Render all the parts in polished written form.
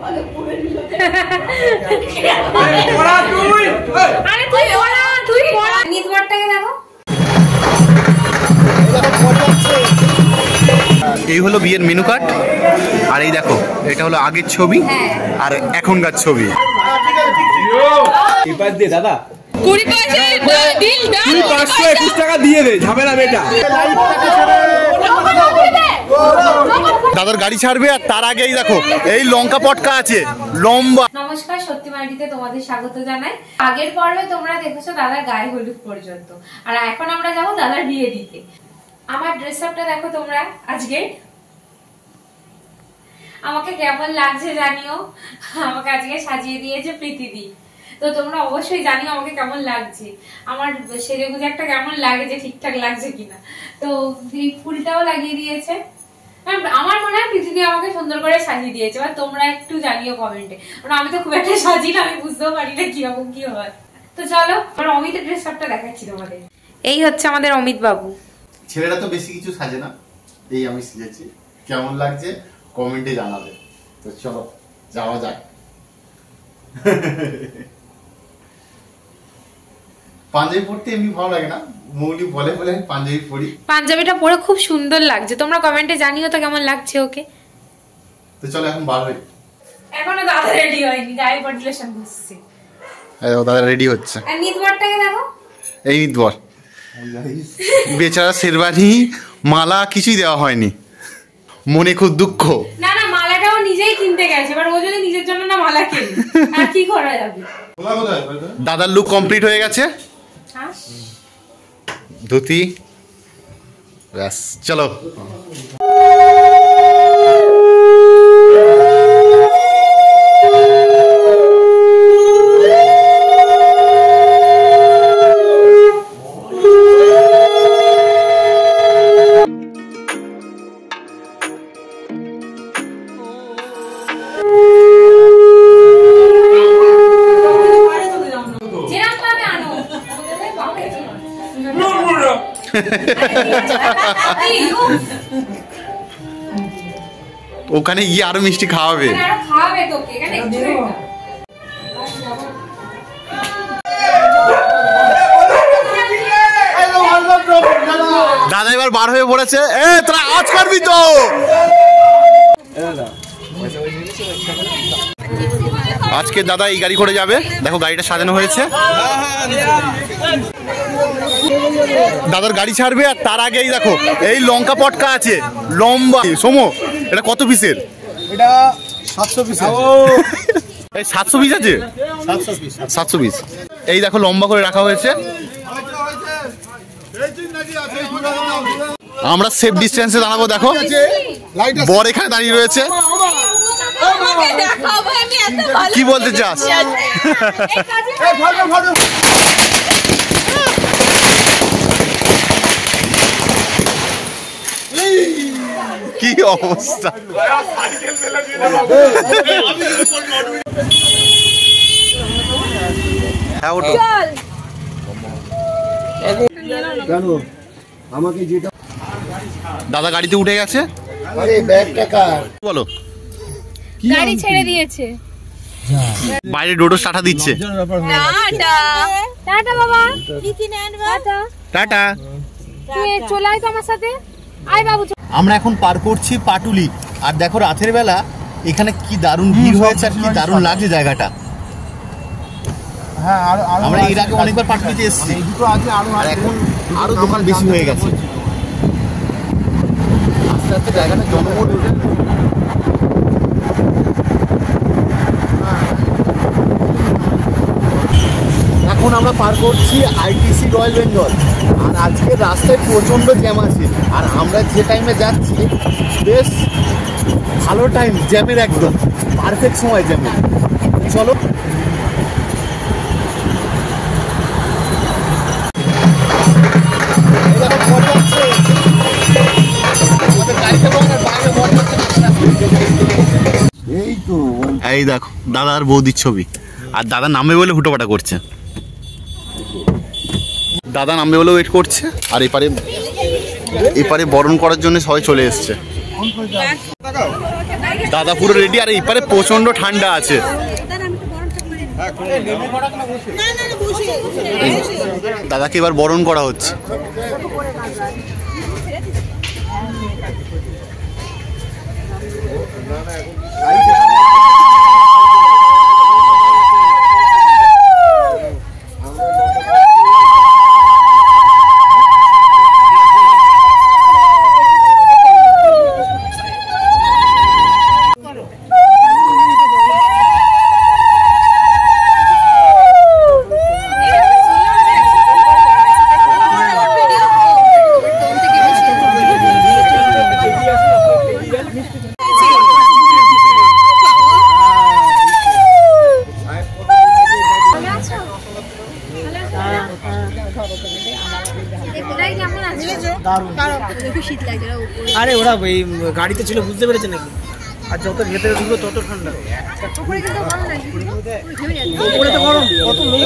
এই হলো বিয়ের মেনু কার্ড, আর এই দেখো এটা হলো আগের ছবি আর এখনকার ছবি। দাদা 521 টাকা দিয়ে দে, ঝামেলা বেটা। দাদার গাড়ি ছাড়বে আর তার আগেই দেখো এই লঙ্কা পটকা আছে লম্বা। নমস্কার, সত্যি মাটিতে তোমাদের স্বাগত জানাই। আগের পর্বে তোমরা দেখেছো দাদার গায়ে হলুদ পর্যন্ত, আর এখন আমরা যাবো দাদার বিয়ে দিতে। আমার ড্রেস আপটা দেখো তোমরা আজকে, আমাকে কেমন লাগছে জানিও। আমাকে আজকে সাজিয়ে দিয়েছে প্রীতিদি, তো তোমরা অবশ্যই জানিও আমাকে কেমন লাগছে, আমার সেজে গুজে একটা কেমন লাগে, যে ঠিকঠাক লাগছে কিনা। তো এই ফুলটাও লাগিয়ে দিয়েছে, আমার মনে হয় প্রীতিদি আমাকে সুন্দর করে সাজিয়ে দিয়েছে। এবার তোমরা একটু জানিও কমেন্টে, কারণ আমি তো খুব একটা সাজি না, আমি বুঝতেও পারি না কিরকম কি হয়। তো চলো আমার অমিতের ড্রেস আপটা দেখাচ্ছি তোমাদের। এই হচ্ছে আমাদের অমিত বাবু। ছেলেরা তো বেশি কিছু সাজে না, এই আমি সেজেছি। কেমন লাগছে কমেন্টে জানাবে। তো চলো যাওয়া যাক। পাঞ্জাবি পরতে এমনি ভালো লাগে না, মৌলি বলে বলে পাঞ্জাবি পরি। পাঞ্জাবিটা পরে খুব সুন্দর লাগছে, তোমরা কমেন্টে জানিও তো কেমন লাগছে ওকে। তো চলো এখন বার হই। এখনো দাদা রেডি হয়নি, গায়ে মডুলেশন করছে। এই দাদা রেডি হচ্ছে। আর নিতবরটাকে দেখো, এই নিতবর বেচারা শেরবানি মালা কিছুই দেওয়া হয়নি, মনে খুব দুঃখ। না না, মালাটাও নিজেই কিনতে গেছে, এবার ও যদি নিজের জন্য না মালা কিনে আর কি করা যাবে। দাদার লুক কমপ্লিট হয়ে গেছে, ধুতি ব্যাস। চলো ওখানে গিয়ে আরো মিষ্টি খাওয়াবে। দাদা এবার বার হয়ে পড়েছে। এ তোরা আজ করবি তো। আজকে দাদা এই গাড়ি করে যাবে, দেখো গাড়িটা সাজানো হয়েছে। দাদার গাড়ি ছাড়বে আর তার আগেই দেখো এই লঙ্কা পটকা আছে লম্বা। সোমো এটা কত পিসের? এটা 700 পিস। এই 700 পিস আছে, 700 পিস। এই দেখো লম্বা করে রাখা হয়েছে। আমরা সেফ ডিস্টেন্সে দাঁড়াবো। দেখো বর এখানে দাঁড়িয়ে রয়েছে। কি বলতে চাস? কি অবস্থা! হ্যাঁ ওঠো। আমাকে যেটা দাদা গাড়িতে উঠে গেছে। বলো গাড়ি ছেড়ে দিয়েছে, বাইরে ডোডো টাটা দিচ্ছে। টাটা বাবা, টাটা টাটা। তুই চলে আয় তো আমার সাথে, আয় বাবু। আমরা এখন পার করছি পাটুলি, আর দেখো রাতের বেলা এখানে কি দারুণ ভিড় হয়েছে আর কি দারুণ লাগছে জায়গাটা। আমরা এর আগে অনেকবার পাটুলিতে এসেছি, আর এখন আরো দোকান বেশি হয়ে গেছে। আস্তে আস্তে জায়গাটা জনবহুল। এখন আমরা পার করছি আইটিসি রয়্যাল বেঙ্গল, আর আজকে রাস্তায় প্রচণ্ড জ্যাম আছে। আর আমরা যে টাইমে যাচ্ছি বেশ ভালো টাইম, জ্যামের একদম পারফেক্ট সময় জ্যামের। চলো এই দেখো দাদার বৌদির ছবি, আর দাদা নামবে বলে হুটোপাটা করছে। দাদা নামবে বলে ওয়েট করছে, আর এপারে বরণ করার জন্য সবাই চলে এসছে। দাদা পুরো রেডি, আর এইপারে প্রচন্ড ঠান্ডা আছে। দাদাকে এবার বরণ করা হচ্ছে। আরে ওরা ওই গাড়িতে ছিল, বুঝতে পেরেছে নাকি? আর যত ভেতরে ঢুকলো তত ঠান্ডা। উপরে তো গরম, কত লোক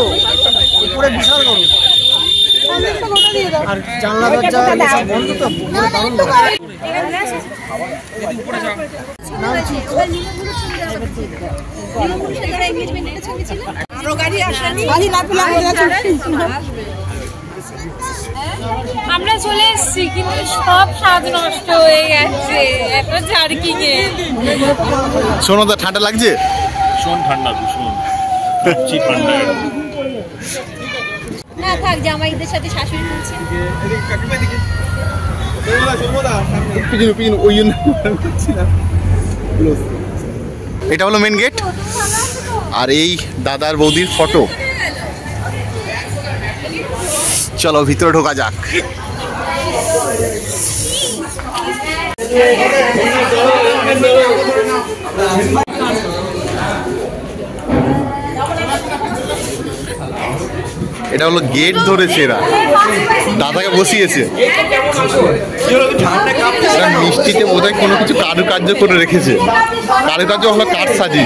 উপরে, বিশাল গরম। আর জানলা দরজা সব বন্ধ, তো দারুণ লাগে। আমরা চলে এসেছি কিন্তু সব স্বাদ নষ্ট হয়ে গেছে একটা জার্কিং এ। শোনো তো, ঠান্ডা লাগছে? ভীষণ ঠান্ডা, ভীষণ ঠান্ডা। না থাক, জামাইদের সাথে শাশুড়ি বলছে। এটা হলো মেন গেট, আর এই দাদার বৌদির ফটো। চলো ভিতরে ঢোকা যাক। এটা হলো গেট ধরেছে এরা, দাদাকে বসিয়েছে। মিষ্টিতে বোধহয় কোনো কিছু কারুকার্য করে রেখেছে। কারুকার্য হলো কাঠ সাজি।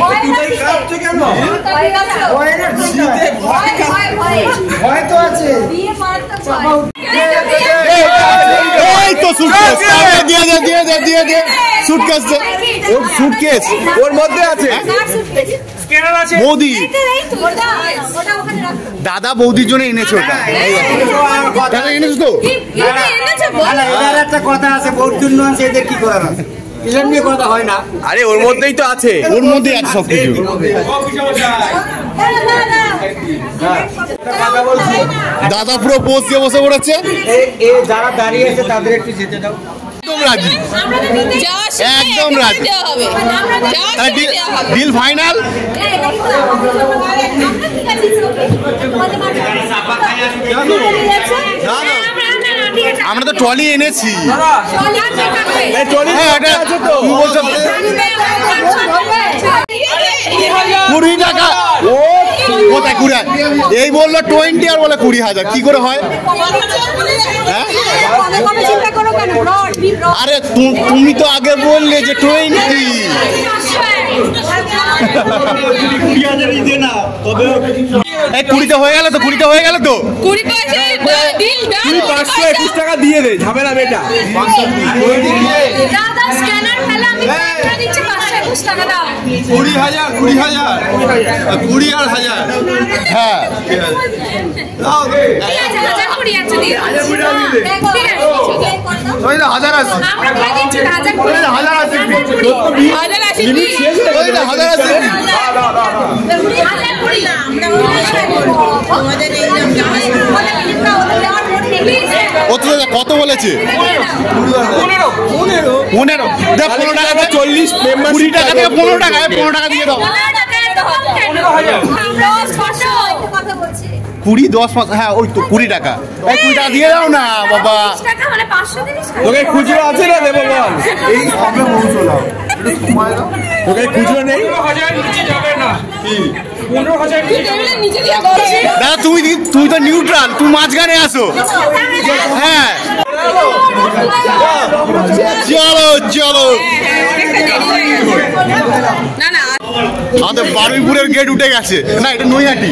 ওর মধ্যে আছে বৌদি, দাদা বৌদির জন্য এনেছে ওটা। দাদা এনেছো তো? একটা কথা আছে, বউর জন্য আছে, এদের কি করার আছে? এসব নিয়ে কথা হয় না। আরে ওর মধ্যেই তো আছে, ওর মধ্যেই আছে সব কিছু। দাদা পুরো পোজ দিয়ে বসে পড়েছে। যারা দাঁড়িয়ে আছে তাদের একটু যেতে দাও। একদম রাজি, একদম রাজি। Deal final. আমরা তো ট্রলি এনেছি। $20 ও কোথায় 20? এই বললো 20 আর বলে 20,000, কি করে হয়? হ্যাঁ, আরে তুমি তো আগে বললে যে 20। এই 20টা হয়ে গেল তো, 20টা হয়ে গেল তো। 521 টাকা দিয়ে দে, ঝামেলা বেটা। 20,000 20 আর 1000। হ্যাঁ, কত বলেছে? 15। 15 টাকা 40, 20 টাকা থেকে 15 টাকায় 15 টাকা দিয়ে দাও। 20 10 5, হ্যাঁ ওই তো 20 টাকা। এই 20 টাকা দিয়ে দাও না বাবা। তোকে খুচরো আছে না দেবো বল? এই সবে পৌঁছলাম, তোকে খুচরো নেই? 15,000 দাদা তুমি তো নিউট্রাল, তুমি মাঝখানে আসো। হ্যাঁ চলো চলো। আমাদের বারুইপুরের গেট উঠে গেছে না, এটা নৈহাটি।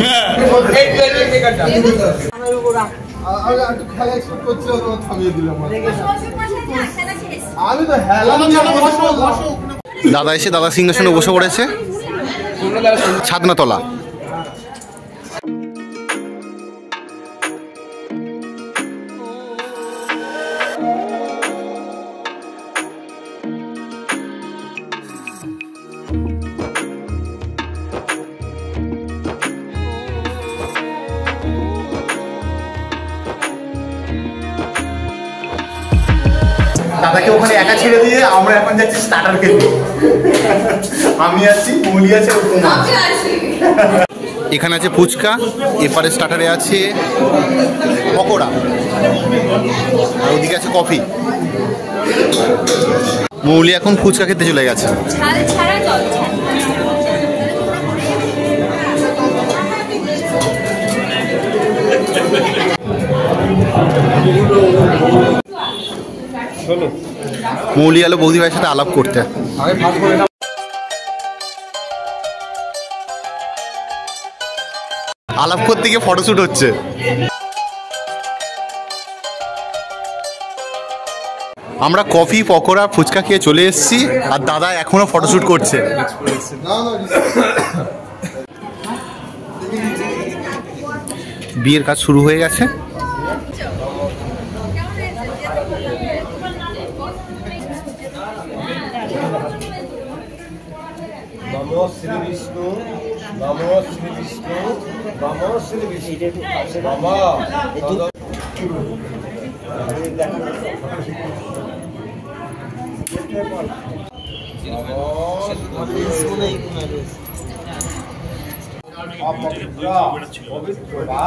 দাদা এসে দাদা সিংহাসনে বসে পড়েছে, ছাদনাতলা। দাদাকে ওখানে একা ছেড়ে দিয়ে আমরা এখন যাচ্ছি স্টার্টার খেতে। আমি আছি, মৌলি আছে, এখানে আছে ফুচকা, এপারে স্টার্টারে আছে পকোড়া, আর ওদিকে আছে কফি। মৌলি এখন ফুচকা খেতে চলে গেছে। ঝাল ছাড়া জল ছাড়া। মৌলি আলো বৌদি ভাইয়ের সাথে আলাপ করতে। আলাপ করতে গিয়ে ফটোশুট হচ্ছে। আমরা কফি, পকোড়া, ফুচকা খেয়ে চলে এসেছি, আর দাদা এখনো ফটোশুট করছে। বিয়ের কাজ শুরু হয়ে গেছে। নমো শ্রী বিষ্ণু, নমো শ্রী বিষ্ণু, নমো শ্রী বিষ্ণু, নমো পবিত্র বা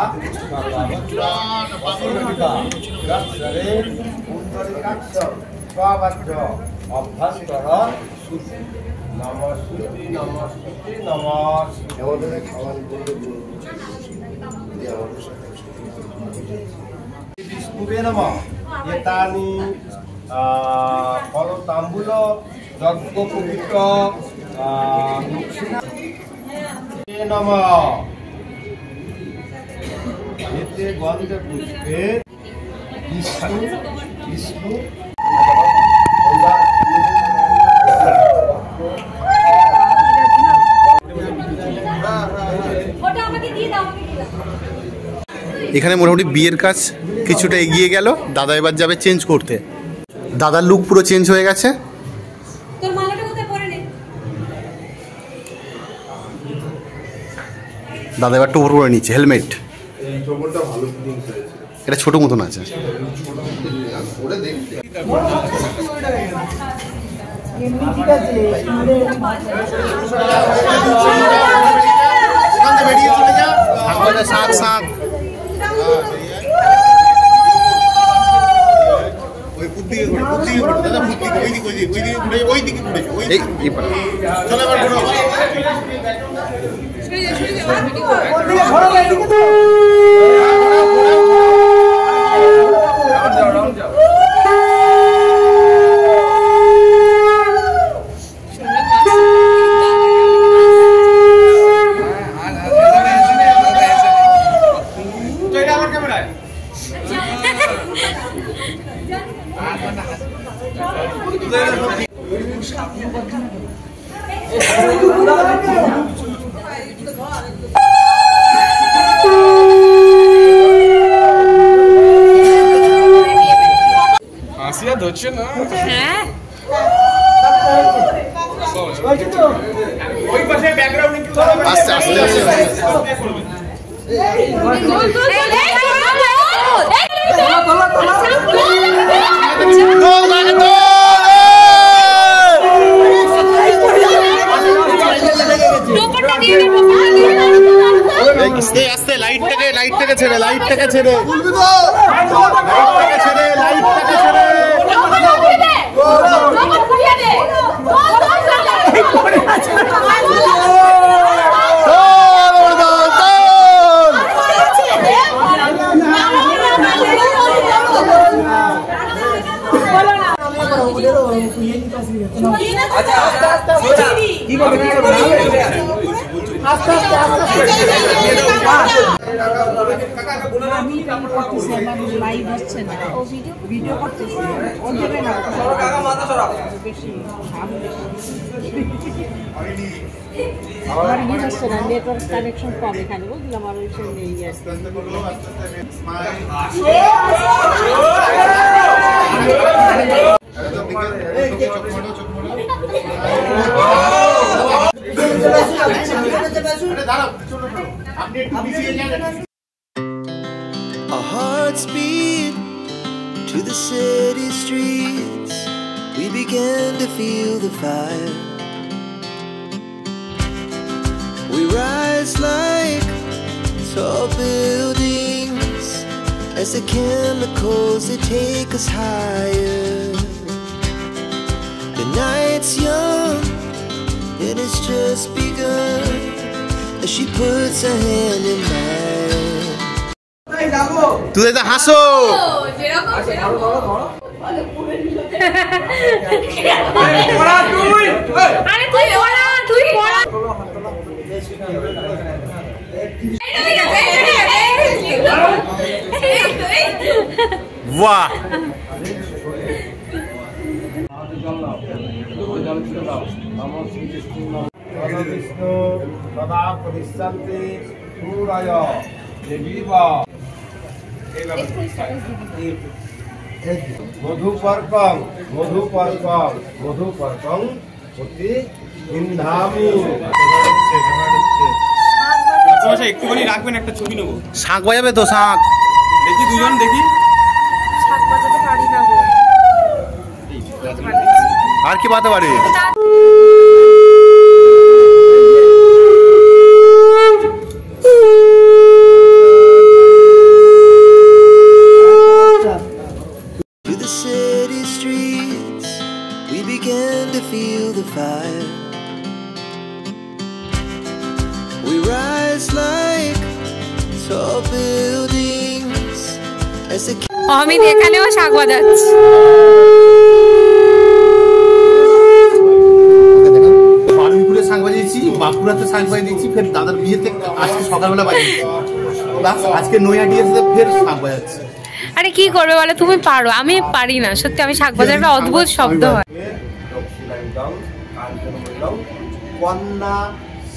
অভ্যাস কর। নমস্তুতি নমস্তুতি বিষ্ণুবে নমঃ। এতানি ফল তাম্বুল যজ্ঞ পবিত্র দক্ষিণা নমঃ। এতে গন্ধে পুষ্পে বিষ্ণু বিষ্ণু এখানে মোটামুটি বিয়ের কাজ কিছুটা এগিয়ে গেল। দাদা এবার যাবে চেঞ্জ করতে। দাদার লুক পুরো চেঞ্জ হয়ে গেছে। দাদা এবার টোপর পরে নিচ্ছে, হেলমেট। এটা ছোট মতন আছে। হাসিয়া ধরছে না। হ্যাঁ ওই পাশে ব্যাকগ্রাউন্ড একটু আস্তে আস্তে আস্তে লাইটটাকে ছেড়ে লাইটটাকে ছেড়ে লাইভ হচ্ছে না ও ভিডিও করতেছে ও দেবে না বেশি আমার ইয়ে হচ্ছে না নেটওয়ার্ক কানেকশন কম এখানে বুঝলাম আর ওই সব নেই Our hearts beat to the city streets. We began to feel the fire. We rise like tall buildings as the chemicals they take us higher. The night's young and it's just begun as she puts her hand in mine. তুই এটা হাসো আরে তুই বলা তুই বলা বাহ বিষ্ণু সদা পরিশান্তি সুরায় দেবীব মধুপর্কং মধুপর্কং মধুপর্কং অতি ইন্ধামি। একটুখানি রাখবেন, একটা ছবি নেবো। শাঁখ বাজাবে তো শাঁখ দেখি দুজন দেখি। আর কি বাতে পারে To the city streets, we began to feel the fire. We rise like tall buildings as the Amit এখানেও শাক বাজাচ্ছে। বারুইপুরে শাঁখ বাজিয়েছি, বাঁকুড়াতে শাঁখ বাজিয়েছি, ফের দাদার বিয়েতে আজকে সকালবেলা বাজিয়েছি, প্লাস আজকে নৈহাটিতে ফের শাঁখ বাজাচ্ছি। আরে কি করবে বলে, তুমি পারো, আমি পারি না সত্যি। আমি শাক বাজার একটা অদ্ভুত শব্দ হয়। দক্ষিণাঙ্গং কাঞ্চনমূলং কন্যা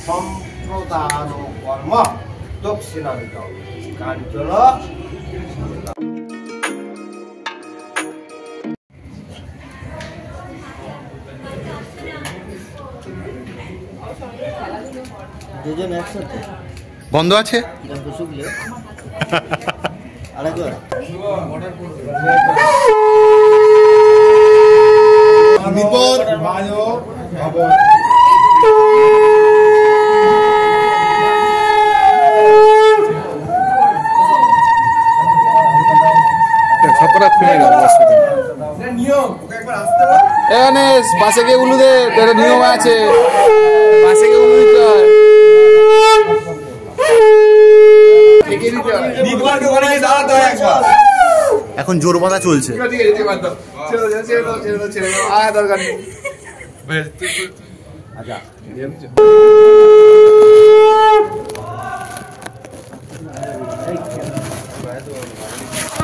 সম্প্রদান কর্ম দক্ষিণাঙ্গং কাঞ্চন। দুজন একসাথে বন্ধ আছে শুকলে আরেকবার বিপদ বায় ভব এখানে বাসে গিয়ে উলু দে, তোর নিয়ম আছে, বাসে গিয়ে উলু দিতে হয়। এখন জোর বাঁধা চলছে। দরকার নেই।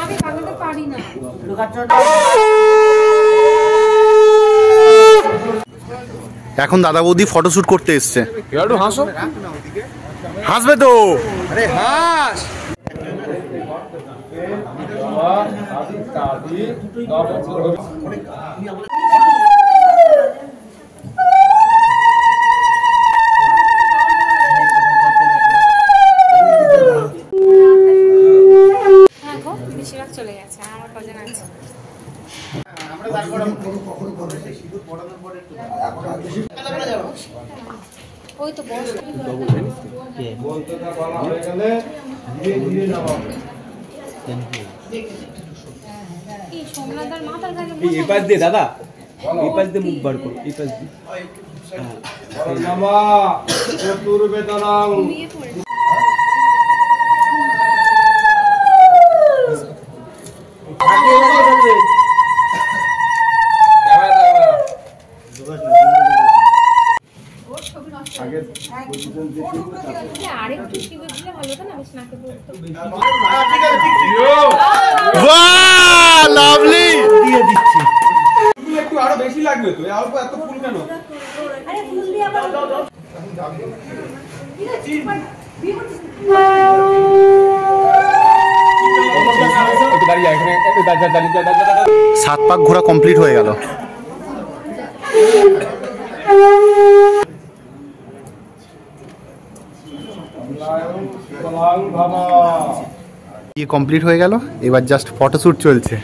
আমি বাজাতে পারি না। এখন দাদা বৌদি ফটোশুট করতে এসছে। একটু হাসো। হাসবে তো, আরে হাস। হ্যাঁ গো, বেশিরভাগ চলে গেছে, আমার কজন আছে। ওই তো বড় বলতেটা বলা হয়ে গেলে ধীরে ধীরে যাওয়া। এই সোমনাথের মাথার কাছে এই পাশ দিয়ে দাদা, এই পাশ দিয়ে মুখ বার করো, এই পাশ দিয়ে। নমা চতুর্বেদনং ঘুমিয়ে পড়ে। আগে আরেকটু শিবে দিলে ভালো হতো না, বেশ নাকে পড়তো। বাহ লাভলি দিয়ে দিচ্ছি। একটু আরো বেশি লাগবে তো, অল্প এত ফুল কেন? আরে ফুল দিয়ে আবার সাত পাক ঘোরা কমপ্লিট হয়ে গেল। বিয়ে কমপ্লিট হয়ে গেল, এবার জাস্ট ফটোশ্যুট চলছে।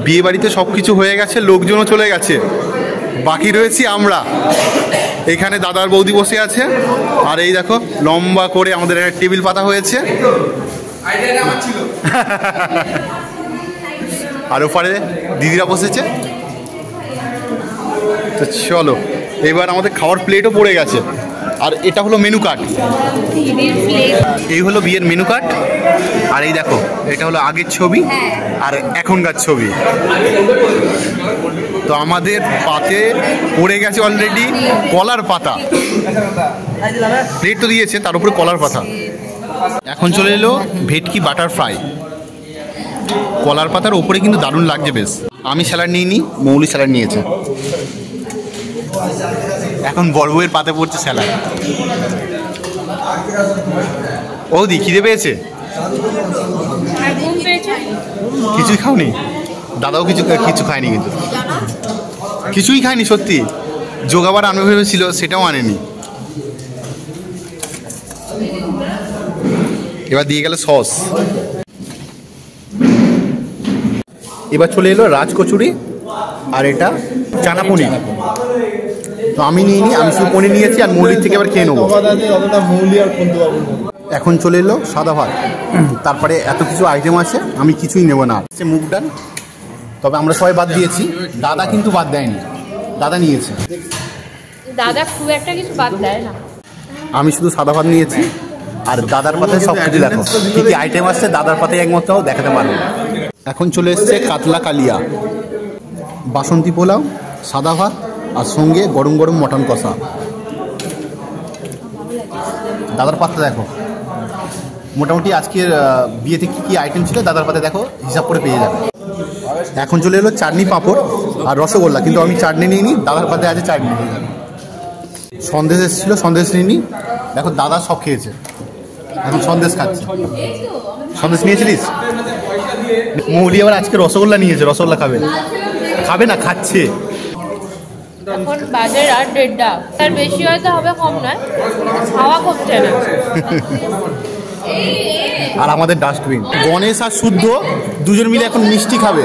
বিয়ে বাড়িতে সব কিছু হয়ে গেছে, লোকজনও চলে গেছে, বাকি রয়েছি আমরা। এখানে দাদার বৌদি বসে আছে, আর এই দেখো লম্বা করে আমাদের একটা টেবিল পাতা হয়েছে। আর ওপারে দিদিরা বসেছে। তো চলো, এবার আমাদের খাওয়ার প্লেটও পড়ে গেছে। আর এটা হলো মেনু কার্ড, এই হলো বিয়ের মেনু কার্ড। আর এই দেখো, এটা হলো আগের ছবি আর এখনকার ছবি। তো আমাদের পাতে পড়ে গেছে অলরেডি কলার পাতা। প্লেট তো দিয়েছে, তার উপরে কলার পাতা। এখন চলে এলো ভেটকি বাটার ফ্রাই। কলার পাতার ওপরে কিন্তু দারুণ লাগছে বেশ। আমি স্যালাড নিইনি, মৌলি স্যালাড নিয়েছে। এখন বড় বউয়ের পাতে পড়ছে স্যালাড। ও দি খিদে পেয়েছে? কিছুই খাওনি? দাদাও কিছু খায়নি, কিন্তু কিছুই খায়নি সত্যি। যোগাবার আনবে ভেবেছিল, সেটাও আনেনি। এবার দিয়ে গেল সস। এবার চলে এলো রাজ কচুরি, আর এটা চানা পনির। তো আমি নিইনি, আমি শুধু পনির নিয়েছি, আর মৌলির থেকে এবার খেয়ে নেবো। এখন চলে এলো সাদা ভাত, তারপরে এত কিছু আইটেম আছে, আমি কিছুই নেবো না। মুগ ডাল, তবে আমরা সবাই বাদ দিয়েছি, দাদা কিন্তু বাদ দেয়নি, দাদা নিয়েছে। দাদা খুব একটা কিছু বাদ দেয় না। আমি শুধু সাদা ভাত নিয়েছি, আর দাদার পাতে সব কিছু দেখো কি কি আইটেম আসছে, দাদার পাতে একমাত্র দেখাতে পারবো। এখন চলে এসছে কাতলা কালিয়া, বাসন্তী পোলাও, সাদা ভাত, আর সঙ্গে গরম গরম মটন কষা। দাদার পাতে দেখো মোটামুটি আজকের বিয়েতে কী কী আইটেম ছিল, দাদার পাতে দেখো হিসাব করে পেয়ে যাবে। এখন চলে এলো চাটনি, পাঁপড় আর রসগোল্লা, কিন্তু আমি চাটনি নিইনি, দাদার পাতে আছে চাটনি। সন্দেশ এসেছিল, সন্দেশ নিইনি, দেখো দাদা সব খেয়েছে, এখন সন্দেশ খাচ্ছে। সন্দেশ নিয়েছিলিস? মৌলি আবার আজকে রসগোল্লা নিয়েছে, রসগোল্লা খাবে খাবে না, খাচ্ছে। এখন বাজে রাত 1:30, তার বেশি হয়তো হবে, কম নয়, খাওয়া কমছে না। আর আমাদের ডাস্টবিন। গণেশ আর শুদ্ধ দুজন মিলে এখন মিষ্টি খাবে।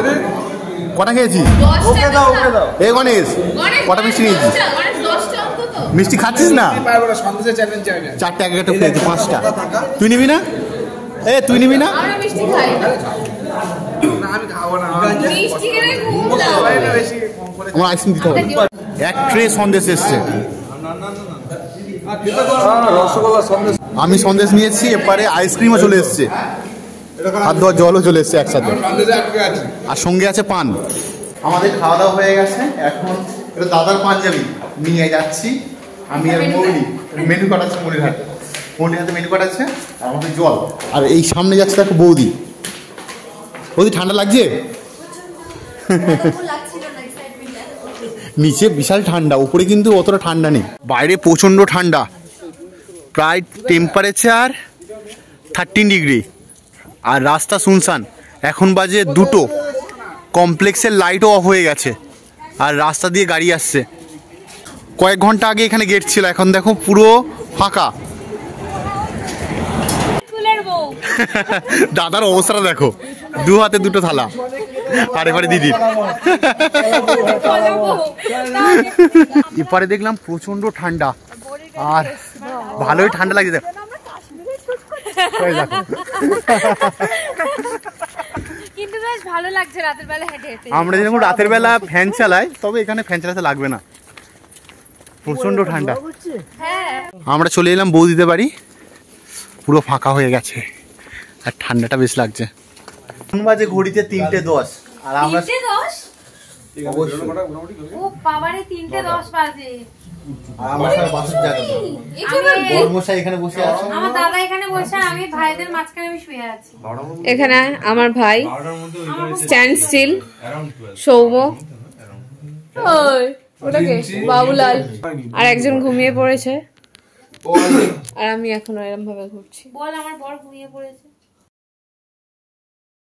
কটা খেয়েছিস? এ গণেশ, কটা মিষ্টি নিয়েছিস? মিষ্টি খাচ্ছিস না? 4টে এক একটা খেয়েছি, 5টা। তুই নিবি না? এ তুই নিবি না? আমার আইসক্রিম দিতে হবে। এক ট্রে সন্দেশ এসছে। আমি সন্দেশ নিয়েছি, এরপরে আইসক্রিমও চলে এসছে, হাত ধোয়ার জলও চলে এসছে একসাথে, আর সঙ্গে আছে পান। আমাদের খাওয়া দাওয়া হয়ে গেছে, এখন এটা দাদার পাঞ্জাবি নিয়ে যাচ্ছি আমি আর মৌলি। মেনু কার্ড আছে মৌলির হাতে, মৌলির হাতে মেনু কার্ড আছে, আর আমাদের জল। আর এই সামনে যাচ্ছে দেখো বৌদি। বৌদি ঠান্ডা লাগছে? নিচে বিশাল ঠান্ডা, উপরে কিন্তু অতটা ঠান্ডা নেই। বাইরে প্রচণ্ড ঠান্ডা, প্রায় টেম্পারেচার 13 ডিগ্রি, আর রাস্তা শুনশান। এখন বাজে 2টো, কমপ্লেক্সের লাইটও অফ হয়ে গেছে, আর রাস্তা দিয়ে গাড়ি আসছে। কয়েক ঘন্টা আগে এখানে গেট ছিল, এখন দেখো পুরো ফাঁকা। দাদার অবস্থাটা দেখো, 2 হাতে 2টো থালা, আর এবারে দিদির। এপারে দেখলাম প্রচন্ড ঠান্ডা, আর ভালোই ঠান্ডা লাগছে। দেখো কিন্তু বেশ ভালো লাগছে রাতের বেলা হেঁটে হেঁটে। আমরা যেরকম রাতের বেলা ফ্যান চালাই, তবে এখানে ফ্যান চালাতে লাগবে না, প্রচন্ড ঠান্ডা। আমরা চলে এলাম বৌদিদের বাড়ি, পুরো ফাঁকা হয়ে গেছে, আর ঠান্ডাটা বেশ লাগছে। কোন বাজে ঘড়িতে 3:10, আর আমরা 3:10? ও বাবারে 3:10 বাজে। আর আমার সাথে বাসের জায়গা নেই। বড়মশাই এখানে বসে আছে, আমার দাদা এখানে বসে, আমি ভাইদের মাঝখানে আমি শুয়ে আছি। এখানে আমার ভাই স্ট্যান্ড স্টিল, সৌম, ওই ওটাকে বাবুলাল, আর একজন ঘুমিয়ে পড়েছে, আর আমি এখনো এরকম ভাবে ঘুরছি। বল আমার বর ঘুমিয়ে পড়েছে।